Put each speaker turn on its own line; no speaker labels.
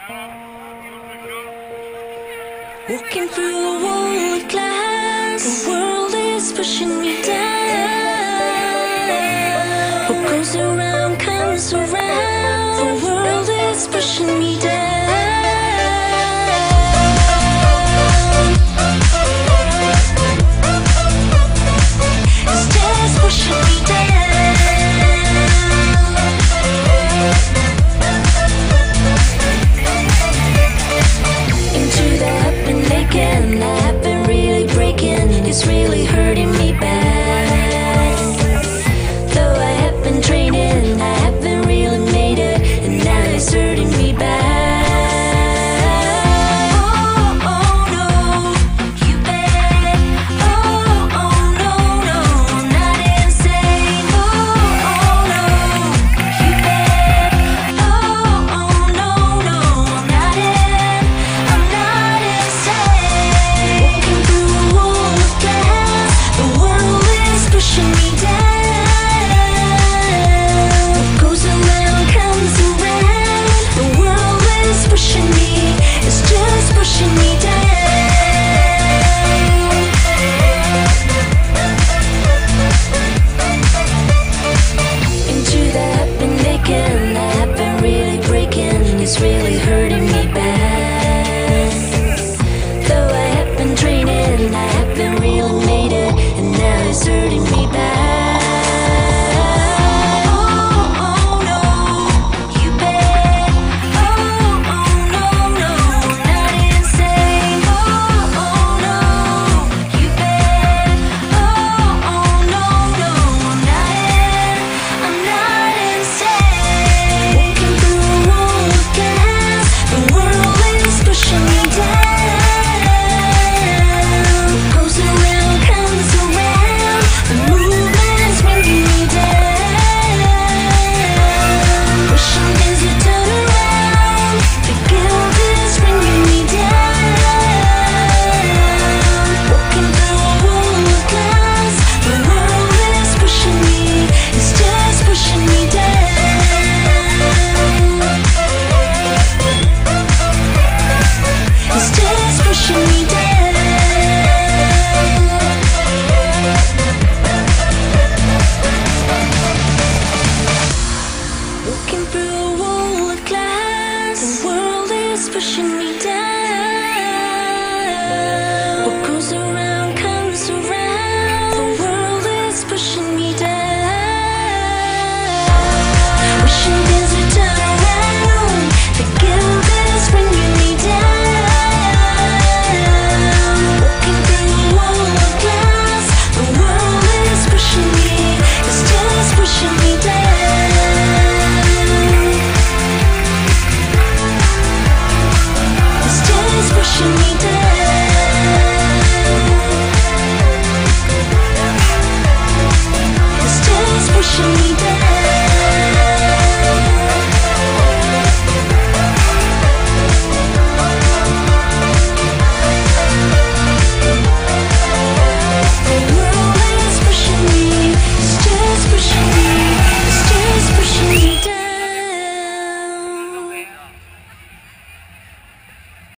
Walking through a wall of glass, the world is pushing me down. What goes around comes around, the world is pushing me down. It's just pushing me down. Into the I've been making, I have been really breaking. It's really hurting me bad. Though I have been training, I haven't really made it, and now it's hurting me bad. Oh, oh no, you bet. Oh, oh no, no, I'm not insane. Oh, oh no, you bet. Oh, oh no, no, I'm not insane. Walking through a wall of glass, the world is pushing me down. What goes around comes around, the world is pushing me, it's just pushing me down. Into the I've been making, I have been really breaking, it's really hurting me bad. Though I have been training, I haven't really made it, and now it's hurting me bad. Oh, oh no, you bet. Oh, oh no, no, I'm not insane. Oh, oh no, you bet. Oh, oh no, no, I'm not insane. Walking through a wall of glass, the world is pushing me down. What goes around comes around, the movement's bringing me down. Wishing things would turn around, the guilt is bringing me down. Walking through a wall of glass, the world is pushing me, it's just pushing me down. It's just pushing me down. Walking through a wall of glass, the world is pushing me down.